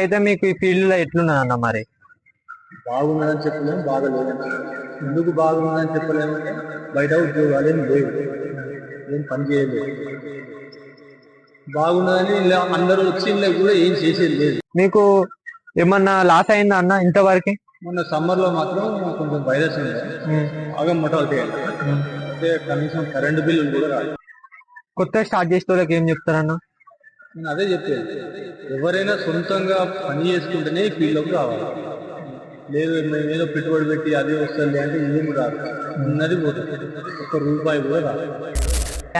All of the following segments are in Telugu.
అయితే మీకు ఈ ఫీల్డ్ లో ఎట్లున్నది అన్న మరి? బాగున్నదని చెప్పలేము, బాగలేదని చెప్పలేము. ఎందుకు బాగున్నదని చెప్పలేమంటే బయట ఉద్యోగాలు ఏం లేవు, ఏం పని చేయలేదు. బాగున్నదని ఇలా అందరూ వచ్చిందే కూడా ఏం చేసేది లేదు. మీకు ఏమన్నా లాస్ అయిందా అన్న ఇంతవరకు? మొన్న సమ్మర్ లో మాత్రం కొంచెం వైరస్ ఉండే, బాగా మొటాలిటీ అయింది. అయితే కనీసం కరెంటు బిల్లులు కూడా రాదు. కొత్త స్టార్ట్ చేసే వాళ్ళకి ఏం చెప్తారన్న? నేను అదే చెప్పేది, ఎవరైనా సొంతంగా పని చేసుకుంటేనే ఈ ఫీల్డ్లోకి రావాలి. లేదు మేము ఏదో పెట్టుబడి పెట్టి అదే వస్తుంది అంటే ఏమి రాదు, ఉన్నది పోతుంది, ఒక్క రూపాయి కూడా రాదు.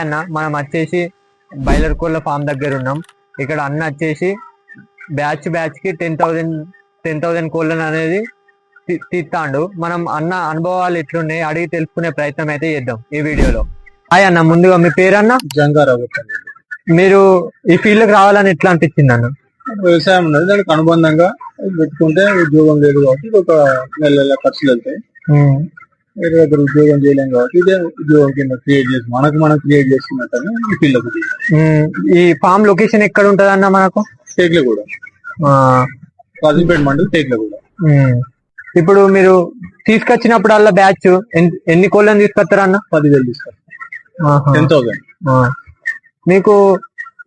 అన్న మనం వచ్చేసి బైలర్ కోళ్ళ ఫామ్ దగ్గర ఉన్నాం. ఇక్కడ అన్న వచ్చేసి బ్యాచ్ కి 10,000 కోళ్ళను అనేది తీస్తాడు. మనం అన్న అనుభవాలు ఎట్లున్నాయి అడిగి తెలుసుకునే ప్రయత్నం అయితే చేద్దాం ఈ వీడియోలో. హాయ్ అన్న, ముందుగా మీ పేరు అన్న? జంగారావు. మీరు ఈ ఫీల్డ్ కి రావాలని ఎట్లా అనిపించింది అన్న? వ్యవసాయం ఉన్నది, దానికి అనుబంధంగా పెట్టుకుంటే ఉద్యోగం లేదు కాబట్టి ఒక నెల ఖర్చులు వెళ్తాయి. వేరే దగ్గర ఉద్యోగం చేయలేం కాబట్టి ఇదే ఉద్యోగం కింద క్రియేట్ చేసి మనం క్రియేట్ చేసుకున్నట్టు ఈ ఫీల్డ్. ఈ ఫామ్ లొకేషన్ ఎక్కడ ఉంటది అన్న మనకు? టేక్లగూడ, కాజీపేట మండలి టేక్లగూడ. ఇప్పుడు మీరు తీసుకొచ్చినప్పుడల్లా బ్యాచ్ ఎన్ని కోళ్ళని తీసుకొస్తారా అన్న? 10,000 తీసుకొస్తారు. 10,000. మీకు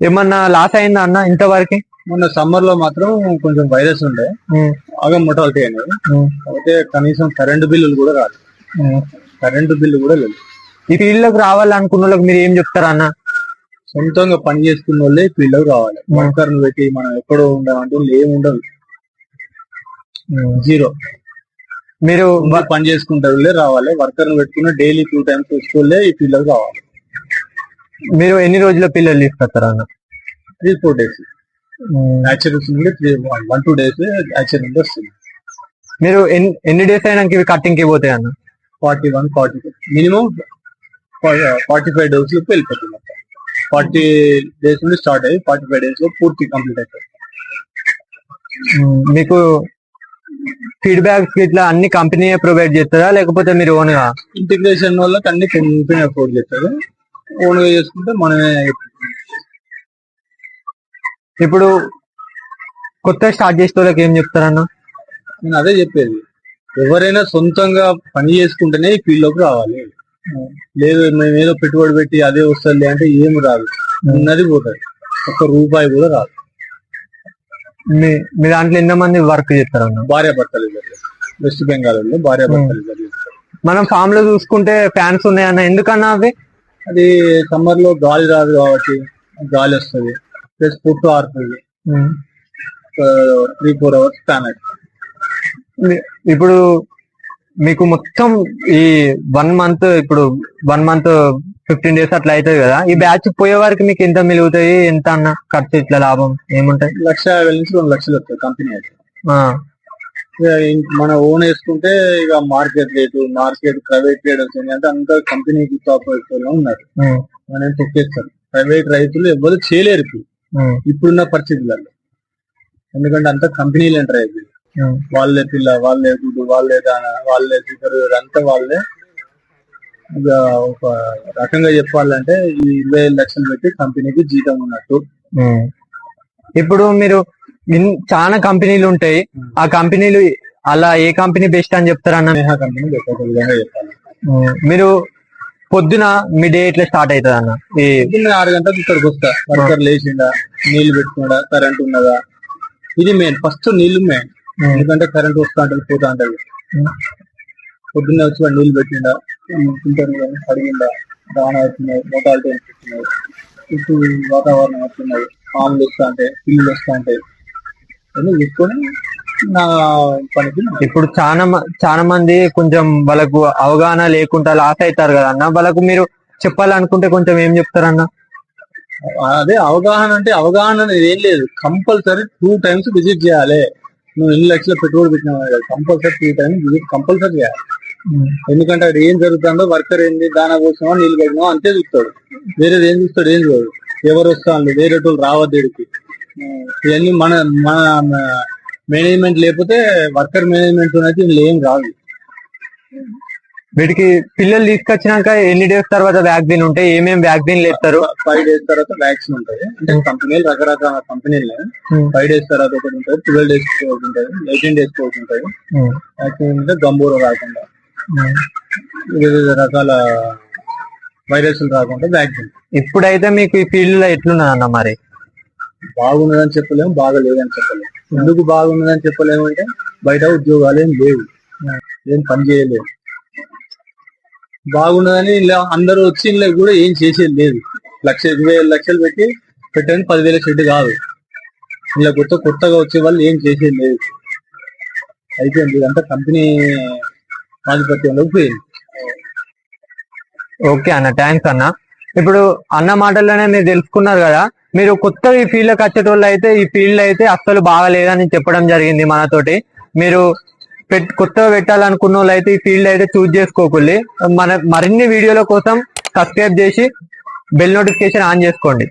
ఏమన్నా లాస్ అయిందా అన్న ఇంతవరకు? మొన్న సమ్మర్ లో మాత్రం కొంచెం వైరస్ ఉండే, బాగా మొటాలిటీ అనేది. అయితే కనీసం కరెంటు బిల్లులు కూడా రాదు, కరెంటు బిల్లు కూడా లేదు. ఈ ఫీల్డ్ లోకి రావాలనుకున్న వాళ్ళకి మీరు ఏం చెప్తారా అన్న? సొంతంగా పని చేసుకున్న వాళ్ళే ఫీల్డ్ లోకి రావాలి. వర్కర్ని పెట్టి మనం ఎక్కడో ఉండాలంటే ఏముండదు, జీరో. మీరు పని చేసుకుంటే రావాలి, వర్కర్ని పెట్టుకున్న డైలీ 2 times వచ్చే ఈ ఫీల్డ్ లోకి రావాలి. మీరు ఎన్ని రోజుల పిల్లలు తీసుకొస్తారా అన్న? 3-4 days యాక్చువల్స్ నుండి 1-2 days యాక్చువల్ నుండి వస్తుంది. మీరు ఎన్ని డేస్ అయినా ఇవి కట్టింగ్ కి పోతాయి అన్న? 41-42 మినిమం 45 days లోపు వెళ్ళిపోతుంది. 40 days నుండి స్టార్ట్ అయ్యి 45 days లో పూర్తి కంప్లీట్ అయిపోతుంది. మీకు ఫీడ్బ్యాక్ ఇట్లా అన్ని కంపెనీ ప్రొవైడ్ చేస్తారా లేకపోతే మీరు ఓన్ గా? ఇంటిగ్రేషన్ వాళ్ళకి అన్ని కంపెనీ ప్రొవైడ్ చేస్తారు, ఓన్ గా చేసుకుంటే మనమే. ఇప్పుడు కొత్త స్టార్ట్ చేసే వాళ్ళకి ఏం చెప్తారన్న? నేను అదే చెప్పేది, ఎవరైనా సొంతంగా పని చేసుకుంటేనే ఈ ఫీల్డ్ లోకి రావాలి. లేదు మేము ఏదో పెట్టుబడి పెట్టి అదే వస్తుంది అంటే ఏమి రాదు, ఉన్నది పోతుంది, ఒక్క రూపాయి కూడా రాదు. మీ దాంట్లో ఎంతమంది వర్క్ చేస్తారన్న? భార్యాభర్తలు ఇద్దరు, వెస్ట్ బెంగాల్ లో భార్యాభర్తలు ఇద్దరు. మనం ఫామ్ లో చూసుకుంటే ఫ్యాన్స్ ఉన్నాయన్న, ఎందుకన్నా అవి? అది సమ్మర్ లో గాలి రాదు కాబట్టి గాలి వస్తుంది, ప్లస్ పుట్టు ఆరుతుంది. 3-4 hours ఫ్యాన్ అవుతుంది. ఇప్పుడు మీకు మొత్తం ఈ 1 month, ఇప్పుడు 1 month 15 days అట్లా అవుతుంది కదా, ఈ బ్యాచ్ పోయే వరకు మీకు ఎంత మిగులుతాయి, ఎంత అన్న ఖర్చు ఇట్లా లాభం ఏముంటాయి? 1,50,000 నుంచి 2 లక్షలు వస్తాయి కంపెనీ అయితే. మన ఓన్ వేసుకుంటే ఇక market rate, market private rate అంటే అంతా కంపెనీకి టాప్ ఉన్నారు, మనం తొక్కేస్తారు. ప్రైవేట్ రైతులు ఎవరు చేయలేరు ఇప్పుడున్న పరిస్థితులలో, ఎందుకంటే అంతా కంపెనీలు ఎంటర్ అయిపోయింది. వాళ్ళే పిల్ల, వాళ్ళే గుడ్డు, వాళ్ళే దాన, వాళ్ళే షుగర్, అంతా వాళ్ళే. ఇక ఒక రకంగా చెప్పాలంటే ఈ 25 లక్షలు పెట్టి కంపెనీకి జీతం ఉన్నట్టు. ఇప్పుడు మీరు చాలా కంపెనీలు ఉంటాయి, ఆ కంపెనీలు అలా ఏ కంపెనీ బెస్ట్ అని చెప్తారన్న? నేహా కంపెనీ బెస్ట్ విధంగా చెప్పాలి. మీరు పొద్దున మీ డే ఎట్లా స్టార్ట్ అవుతుంది అన్న? 6 గంటలకు ఇక్కడికి వస్తా, వర్కర్ లేచిందా, నీళ్లు పెట్టుకున్నాడా, కరెంట్ ఉన్నదా, ఇది మెయిన్. ఫస్ట్ నీళ్లు మెయిన్, ఎందుకంటే కరెంట్ వస్తా ఉంటది పోతా ఉంటది. పొద్దున్నే వచ్చి వాడు నీళ్లు పెట్టిండా, ఫిల్టర్ కడిగిండా, దాన వస్తున్నాయి, మోటాలిటీ అనిపిస్తున్నాయి, చుట్టూ వాతావరణం వస్తున్నాయి, పాములు వస్తా ఉంటాయి, పిల్లులు వస్తా ఉంటాయి, అన్నీ చూసుకొని నా పనికి. ఇప్పుడు చాలా మంది కొంచెం వాళ్ళకు అవగాహన లేకుండా లాస్ అవుతారు కదా అన్న, వాళ్ళకు మీరు చెప్పాలనుకుంటే కొంచెం ఏం చెప్తారన్న? అదే అవగాహన అంటే, అవగాహన అనేది ఏం లేదు, కంపల్సరీ 2 times విజిట్ చేయాలి. నువ్వు 2 లక్షల పెట్రోల్ పెట్టినా కంపల్సరీ 2 times విజిట్ కంపల్సరీ చేయాలి. ఎందుకంటే అది ఏం జరుగుతుందో, వర్కర్ ఏంది, దానా కోసమో నీళ్ళు పెట్టినా అంతే చూస్తాడు, వేరేది ఏం చూస్తాడు, ఏం చూడదు. ఎవరు వస్తాను వేరే వాళ్ళు రావద్దు ఇక్కడికి. ఇవన్నీ మన మేనేజ్మెంట్ లేకపోతే, వర్కర్ మేనేజ్మెంట్ అయితే ఏం రాదు. వీటికి పిల్లలు తీసుకొచ్చినాక ఎన్ని డేస్ తర్వాత వ్యాక్సిన్ ఉంటాయి, ఏమేమి వ్యాక్సిన్లు ఇస్తారు? 5 days తర్వాత వ్యాక్సిన్ ఉంటుంది. అంటే కంపెనీలు రకరకాల కంపెనీలు 5 days తర్వాత ఒకటి ఉంటుంది, 12 days ఒకటి ఉంటుంది, 18 days ఒకటి ఉంటుంది. వ్యాక్సిన్ అంటే గంబూర రాకుండా వివిధ రకాల వైరస్లు రాకుండా వ్యాక్సిన్. ఇప్పుడైతే మీకు ఈ ఫీల్డ్ లో ఎట్లున్నదన్న? మరి బాగున్నదని చెప్పలేము, బాగలేదని చెప్పలేము. ఎందుకు బాగున్నదని చెప్పలేము అంటే బయట ఉద్యోగాలు ఏం లేవు, ఏం పని చేయలేవు. బాగున్నదని ఇలా అందరూ వచ్చి ఇలా కూడా ఏం చేసేది లేదు. 1,20,000 లక్షలు పెట్టి పెట్టని 10,000 షెడ్ కాదు. ఇలా కొత్తగా వచ్చే వాళ్ళు ఏం చేసేది లేదు. అయిపోయింది, ఇదంతా కంపెనీ ఆధిపత్యంలోకి పోయింది. ఓకే అన్న, థ్యాంక్స్ అన్న. ఇప్పుడు అన్న మాటల్లోనే మీరు తెలుసుకున్నారు కదా, మీరు కొత్తగా ఈ ఫీల్డ్ లోకి వచ్చేటోళ్ళు అయితే ఈ ఫీల్డ్ అయితే అస్సలు బాగాలేదని చెప్పడం జరిగింది మనతోటి. మీరు కొత్తగా పెట్టాలనుకున్న వాళ్ళు అయితే ఈ ఫీల్డ్ అయితే చూజ్ చేసుకోకూడదు. మరిన్ని వీడియోల కోసం సబ్స్క్రైబ్ చేసి బెల్ నోటిఫికేషన్ ఆన్ చేసుకోండి.